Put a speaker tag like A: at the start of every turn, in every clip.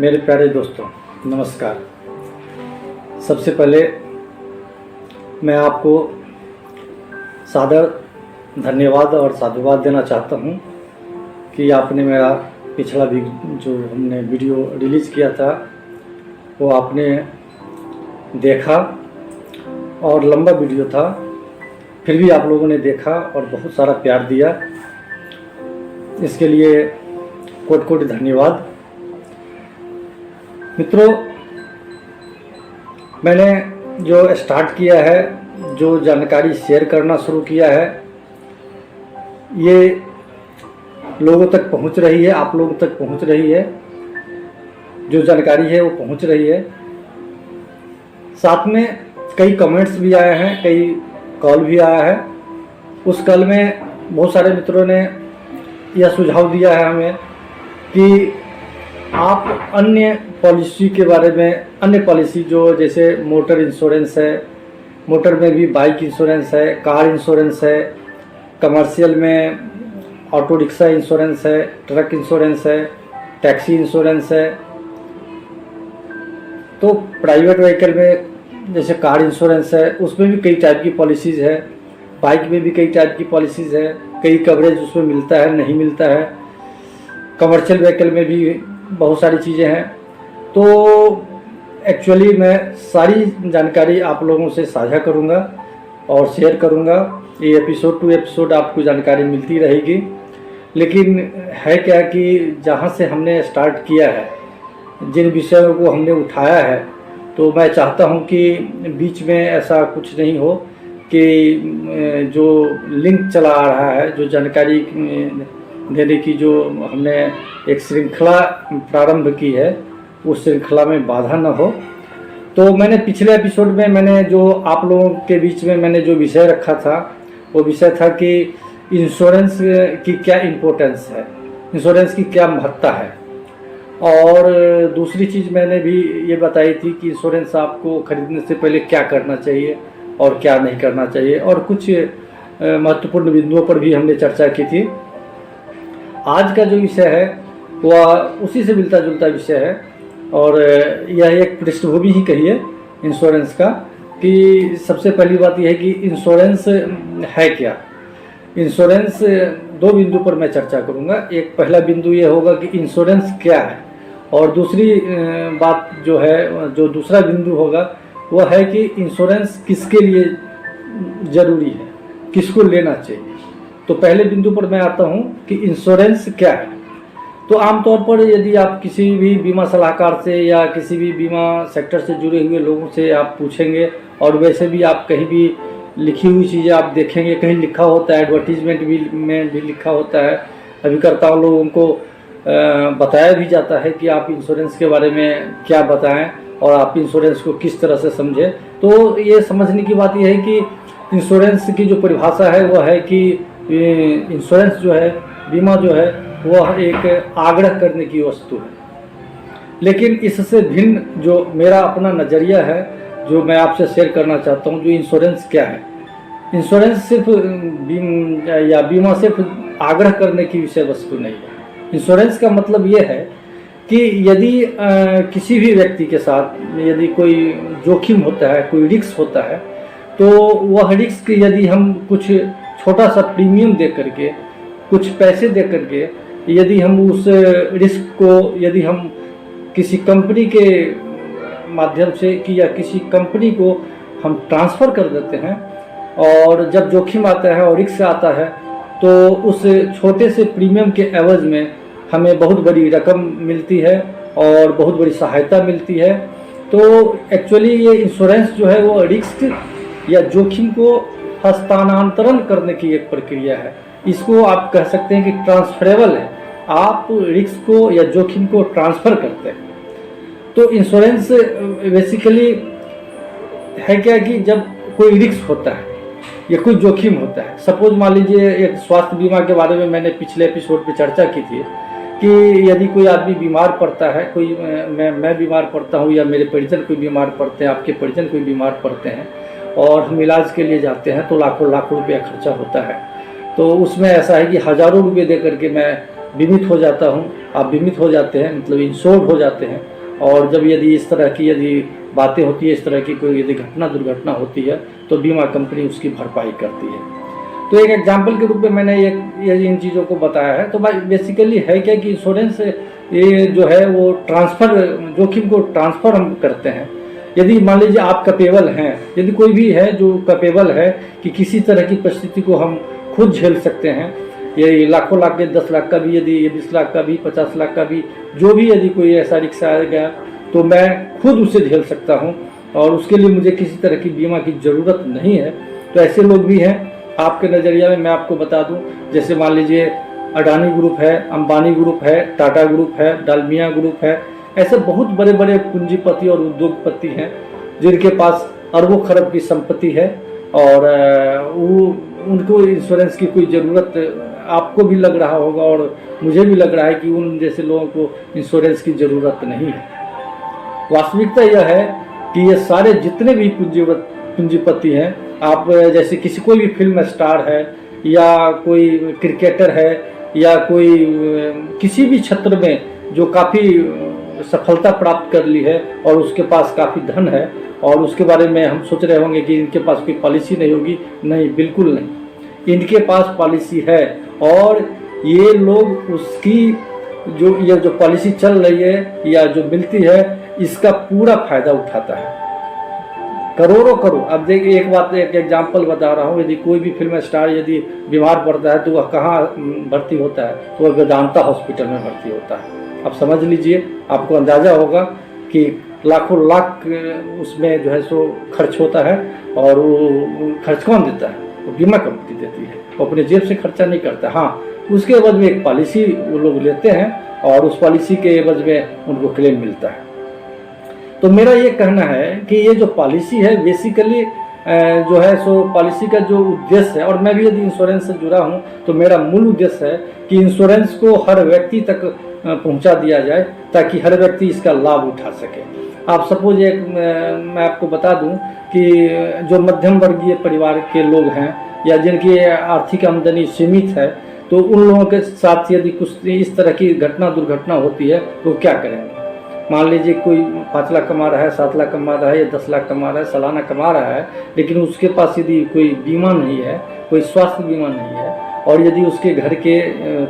A: मेरे प्यारे दोस्तों, नमस्कार। सबसे पहले मैं आपको सादर धन्यवाद और साधुवाद देना चाहता हूं कि आपने मेरा पिछला भी जो हमने वीडियो रिलीज़ किया था वो आपने देखा और लंबा वीडियो था, फिर भी आप लोगों ने देखा और बहुत सारा प्यार दिया। इसके लिए कोटि कोटि धन्यवाद। मित्रों, मैंने जो स्टार्ट किया है, जो जानकारी शेयर करना शुरू किया है, ये लोगों तक पहुंच रही है, आप लोगों तक पहुंच रही है। जो जानकारी है वो पहुंच रही है। साथ में कई कमेंट्स भी आए हैं, कई कॉल भी आया है। उस कॉल में बहुत सारे मित्रों ने यह सुझाव दिया है हमें कि आप अन्य पॉलिसी के बारे में, अन्य पॉलिसी जो जैसे मोटर इंश्योरेंस है, मोटर में भी बाइक इंश्योरेंस है, कार इंश्योरेंस है, कमर्शियल में ऑटो रिक्शा इंश्योरेंस है, ट्रक इंश्योरेंस है, टैक्सी इंश्योरेंस है, तो प्राइवेट व्हीकल में जैसे कार इंश्योरेंस है, उसमें भी कई टाइप की पॉलिसीज़ है। बाइक में भी कई टाइप की पॉलिसीज़ है, कई कवरेज उसमें मिलता है, नहीं मिलता है। कमर्शियल व्हीकल में भी बहुत सारी चीज़ें हैं। तो एक्चुअली मैं सारी जानकारी आप लोगों से साझा करूंगा और शेयर करूंगा। ये एपिसोड टू एपिसोड आपको जानकारी मिलती रहेगी। लेकिन है क्या कि जहाँ से हमने स्टार्ट किया है, जिन विषयों को हमने उठाया है, तो मैं चाहता हूँ कि बीच में ऐसा कुछ नहीं हो कि जो लिंक चला आ रहा है, जो जानकारी देने की जो हमने एक श्रृंखला प्रारंभ की है, उस श्रृंखला में बाधा न हो। तो मैंने पिछले एपिसोड में मैंने जो आप लोगों के बीच में मैंने जो विषय रखा था, वो विषय था कि इंश्योरेंस की क्या इम्पोर्टेंस है, इंश्योरेंस की क्या महत्ता है। और दूसरी चीज़ मैंने भी ये बताई थी कि इंश्योरेंस आपको खरीदने से पहले क्या करना चाहिए और क्या नहीं करना चाहिए, और कुछ महत्वपूर्ण बिंदुओं पर भी हमने चर्चा की थी। आज का जो विषय है वह उसी से मिलता जुलता विषय है, और यह एक पृष्ठभूमि ही कहिए इंश्योरेंस का। कि सबसे पहली बात यह है कि इंश्योरेंस है क्या। इंश्योरेंस दो बिंदु पर मैं चर्चा करूंगा। एक पहला बिंदु ये होगा कि इंश्योरेंस क्या है, और दूसरी बात जो है, जो दूसरा बिंदु होगा वह है कि इंश्योरेंस किसके लिए ज़रूरी है, किसको लेना चाहिए। तो पहले बिंदु पर मैं आता हूं कि इंश्योरेंस क्या है। तो आमतौर पर यदि आप किसी भी बीमा सलाहकार से या किसी भी बीमा सेक्टर से जुड़े हुए लोगों से आप पूछेंगे, और वैसे भी आप कहीं भी लिखी हुई चीज़ें आप देखेंगे, कहीं लिखा होता है, एडवर्टीजमेंट भी में भी लिखा होता है, अभिकर्ताओं लोगों को बताया भी जाता है कि आप इंश्योरेंस के बारे में क्या बताएं और आप इंश्योरेंस को किस तरह से समझें। तो ये समझने की बात यह है कि इंश्योरेंस की जो परिभाषा है वह है कि इंश्योरेंस जो है, बीमा जो है, वह एक आग्रह करने की वस्तु है। लेकिन इससे भिन्न जो मेरा अपना नज़रिया है, जो मैं आपसे शेयर करना चाहता हूँ, जो इंश्योरेंस क्या है। इंश्योरेंस सिर्फ बीमा सिर्फ आग्रह करने की विषय वस्तु नहीं है। इंश्योरेंस का मतलब ये है कि यदि किसी भी व्यक्ति के साथ यदि कोई जोखिम होता है, कोई रिस्क होता है, तो वह रिस्क यदि हम कुछ छोटा सा प्रीमियम दे करके, कुछ पैसे दे करके, यदि हम उस रिस्क को यदि हम किसी कंपनी के माध्यम से कि या किसी कंपनी को हम ट्रांसफ़र कर देते हैं, और जब जोखिम आता है और रिस्क आता है, तो उस छोटे से प्रीमियम के एवज में हमें बहुत बड़ी रकम मिलती है और बहुत बड़ी सहायता मिलती है। तो एक्चुअली ये इंश्योरेंस जो है वो रिस्क या जोखिम को हस्तांतरण करने की एक प्रक्रिया है। इसको आप कह सकते हैं कि ट्रांसफरेबल है, आप रिस्क को या जोखिम को ट्रांसफ़र करते हैं। तो इंश्योरेंस बेसिकली है क्या कि जब कोई रिस्क होता है या कोई जोखिम होता है, सपोज मान लीजिए एक स्वास्थ्य बीमा के बारे में मैंने पिछले एपिसोड पे चर्चा की थी कि यदि कोई आदमी बीमार पड़ता है, कोई मैं बीमार पड़ता हूँ या मेरे परिजन कोई बीमार पड़ते हैं, आपके परिजन कोई बीमार पड़ते हैं, और हम इलाज के लिए जाते हैं तो लाखों लाखों रुपया खर्चा होता है। तो उसमें ऐसा है कि हज़ारों रुपये दे करके मैं बीमित हो जाता हूँ, आप बीमित हो जाते हैं, मतलब इंश्योर्ड हो जाते हैं। और जब यदि इस तरह की यदि बातें होती है, इस तरह की कोई यदि घटना दुर्घटना होती है, तो बीमा कंपनी उसकी भरपाई करती है। तो एक एग्जाम्पल के रूप में मैंने ये इन चीज़ों को बताया है। तो भाई बेसिकली है क्या कि इंश्योरेंस ये जो है वो ट्रांसफ़र, जोखिम को ट्रांसफ़र हम करते हैं। यदि मान लीजिए आप कैपेबल हैं, यदि कोई भी है जो कैपेबल है कि किसी तरह की परिस्थिति को हम खुद झेल सकते हैं, ये लाखों लाख के 10 लाख का भी, यदि ये 20 लाख का भी, 50 लाख का भी, जो भी यदि कोई ऐसा रिक्शा आ गया तो मैं खुद उसे झेल सकता हूँ और उसके लिए मुझे किसी तरह की बीमा की ज़रूरत नहीं है। तो ऐसे लोग भी हैं आपके नज़रिया में। मैं आपको बता दूं, जैसे मान लीजिए अडानी ग्रुप है, अंबानी ग्रुप है, टाटा ग्रुप है, डालमिया ग्रुप है, ऐसे बहुत बड़े बड़े पूंजीपति और उद्योगपति हैं जिनके पास अरबों खरब की संपत्ति है और वो उनको इंश्योरेंस की कोई ज़रूरत आपको भी लग रहा होगा और मुझे भी लग रहा है कि उन जैसे लोगों को इंश्योरेंस की ज़रूरत नहीं है। वास्तविकता यह है कि ये सारे जितने भी पूंजीपति हैं, आप जैसे किसी कोई भी फिल्म स्टार है या कोई क्रिकेटर है या कोई किसी भी क्षेत्र में जो काफ़ी सफलता प्राप्त कर ली है और उसके पास काफ़ी धन है और उसके बारे में हम सोच रहे होंगे कि इनके पास कोई पॉलिसी नहीं होगी। नहीं, बिल्कुल नहीं, इनके पास पॉलिसी है और ये लोग उसकी जो पॉलिसी चल रही है या जो मिलती है इसका पूरा फायदा उठाता है। करोड़ों करोड़। अब देखिए एक बात, एक एग्जाम्पल बता रहा हूँ, यदि कोई भी फिल्म स्टार यदि बीमार पड़ता है तो वह कहाँ भर्ती होता है? तो वह वेदांता हॉस्पिटल में भर्ती होता है। अब समझ लीजिए, आपको अंदाज़ा होगा कि लाखों लाख उसमें जो है सो खर्च होता है और वो खर्च कौन देता है? वो बीमा कंपनी देती है, वो अपने जेब से खर्चा नहीं करता। हाँ, उसके एवज में एक पॉलिसी वो लोग लेते हैं और उस पॉलिसी के एवज में उनको क्लेम मिलता है। तो मेरा ये कहना है कि ये जो पॉलिसी है बेसिकली जो है सो पॉलिसी का जो उद्देश्य है, और मैं भी यदि इंश्योरेंस से जुड़ा हूँ तो मेरा मूल उद्देश्य है कि इंश्योरेंस को हर व्यक्ति तक पहुँचा दिया जाए ताकि हर व्यक्ति इसका लाभ उठा सके। आप सपोज एक मैं आपको बता दूं कि जो मध्यम वर्गीय परिवार के लोग हैं या जिनकी आर्थिक आमदनी सीमित है, तो उन लोगों के साथ यदि कुछ इस तरह की घटना दुर्घटना होती है तो क्या करेंगे? मान लीजिए कोई 5 लाख कमा रहा है, 7 लाख कमा रहा है या 10 लाख कमा रहा है, सालाना कमा रहा है, लेकिन उसके पास यदि कोई बीमा नहीं है, कोई स्वास्थ्य बीमा नहीं है और यदि उसके घर के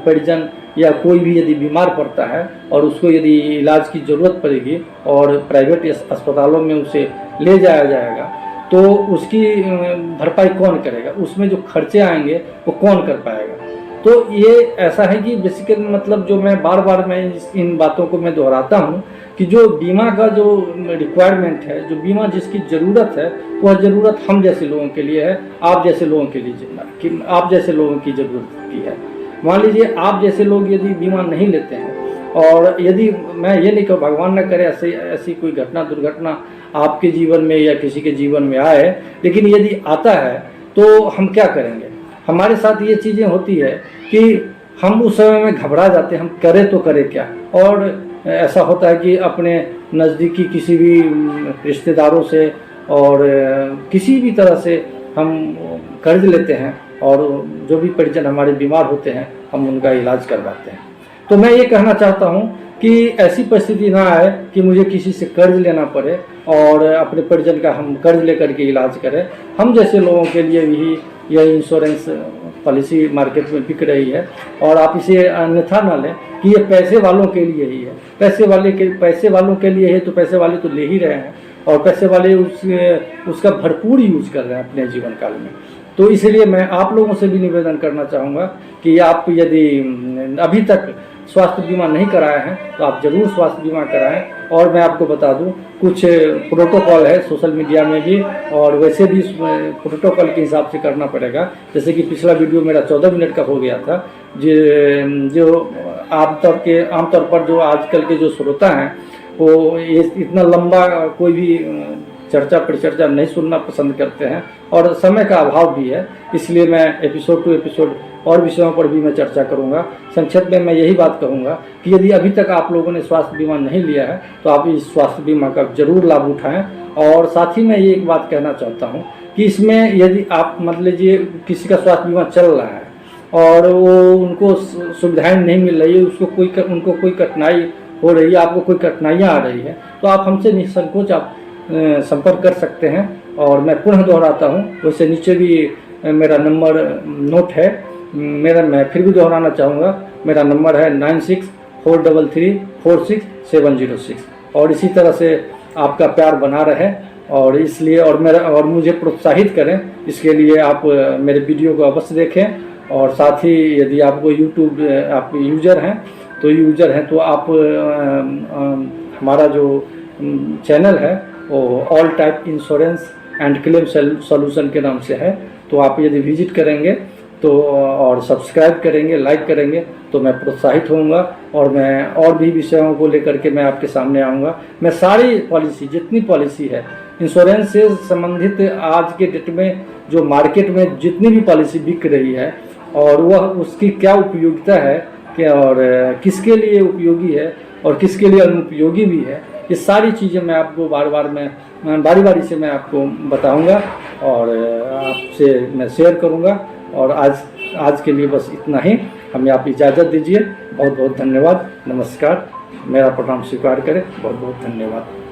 A: परिजन या कोई भी यदि बीमार पड़ता है और उसको यदि इलाज की ज़रूरत पड़ेगी और प्राइवेट अस्पतालों में उसे ले जाया जाएगा तो उसकी भरपाई कौन करेगा? उसमें जो खर्चे आएंगे वो कौन कर पाएगा? तो ये ऐसा है कि बेसिकली मतलब जो मैं बार बार मैं इन बातों को मैं दोहराता हूँ कि जो बीमा का जो रिक्वायरमेंट है, जो बीमा जिसकी ज़रूरत है, वह ज़रूरत हम जैसे लोगों के लिए है, आप जैसे लोगों के लिए, आप जैसे लोगों की ज़रूरत की है। मान लीजिए आप जैसे लोग यदि बीमा नहीं लेते हैं और यदि मैं ये नहीं कहूँ भगवान न करे ऐसी कोई घटना दुर्घटना आपके जीवन में या किसी के जीवन में आए, लेकिन यदि आता है तो हम क्या करेंगे? हमारे साथ ये चीज़ें होती है कि हम उस समय में घबरा जाते हैं, हम करें तो करें क्या। और ऐसा होता है कि अपने नज़दीकी किसी भी रिश्तेदारों से और किसी भी तरह से हम कर्ज लेते हैं और जो भी परिजन हमारे बीमार होते हैं हम उनका इलाज करवाते हैं। तो मैं ये कहना चाहता हूँ कि ऐसी परिस्थिति ना आए कि मुझे किसी से कर्ज लेना पड़े और अपने परिजन का हम कर्ज लेकर के इलाज करें। हम जैसे लोगों के लिए भी यह इंश्योरेंस पॉलिसी मार्केट में बिक रही है और आप इसे अन्यथा ना लें कि ये पैसे वालों के लिए ही है। पैसे वालों के लिए है तो पैसे वाले तो ले ही रहे हैं और पैसे वाले उसका भरपूर यूज कर रहे हैं अपने जीवन काल में। तो इसलिए मैं आप लोगों से भी निवेदन करना चाहूँगा कि आप यदि अभी तक स्वास्थ्य बीमा नहीं कराए हैं तो आप ज़रूर स्वास्थ्य बीमा कराएं। और मैं आपको बता दूं कुछ प्रोटोकॉल है सोशल मीडिया में भी और वैसे भी प्रोटोकॉल के हिसाब से करना पड़ेगा। जैसे कि पिछला वीडियो मेरा 14 मिनट का हो गया था, जो आमतौर पर जो आजकल के जो श्रोता हैं वो ये इतना लंबा कोई भी चर्चा परिचर्चा नहीं सुनना पसंद करते हैं और समय का अभाव भी है, इसलिए मैं एपिसोड टू एपिसोड और विषयों पर भी मैं चर्चा करूंगा। संक्षेप में मैं यही बात कहूंगा कि यदि अभी तक आप लोगों ने स्वास्थ्य बीमा नहीं लिया है तो आप इस स्वास्थ्य बीमा का जरूर लाभ उठाएं। और साथ ही मैं ये एक बात कहना चाहता हूँ कि इसमें यदि आप मान लीजिए किसी का स्वास्थ्य बीमा चल रहा है और वो उनको सुविधाएं नहीं मिल रही है, उनको कोई कठिनाई हो रही है, आपको कोई कठिनाइयाँ आ रही है, तो आप हमसे निसंकोच आप संपर्क कर सकते हैं। और मैं पुनः दोहराता हूँ, वैसे नीचे भी मेरा नंबर नोट है, मैं फिर भी दोहराना चाहूँगा, मेरा नंबर है 9643346706। और इसी तरह से आपका प्यार बना रहे, और इसलिए और मुझे प्रोत्साहित करें, इसके लिए आप मेरे वीडियो को अवश्य देखें। और साथ ही यदि आपको यूट्यूब आप यूज़र हैं तो आप हमारा जो चैनल है वो all type insurance and claim solution के नाम से है, तो आप यदि विजिट करेंगे तो और सब्सक्राइब करेंगे, लाइक करेंगे, तो मैं प्रोत्साहित होऊंगा और मैं और भी विषयों को लेकर के मैं आपके सामने आऊँगा। मैं सारी पॉलिसी, जितनी पॉलिसी है इंश्योरेंस से संबंधित, आज के डेट में जो मार्केट में जितनी भी पॉलिसी बिक रही है और वह उसकी क्या उपयोगिता है, क्या और किसके लिए उपयोगी है और किसके लिए अनुपयोगी भी है, ये सारी चीज़ें मैं आपको बारी बारी से मैं आपको बताऊंगा और आपसे मैं शेयर करूंगा। और आज के लिए बस इतना ही, हमें आप इजाज़त दीजिए। बहुत बहुत धन्यवाद, नमस्कार, मेरा प्रोग्राम स्वीकार करें, बहुत बहुत धन्यवाद।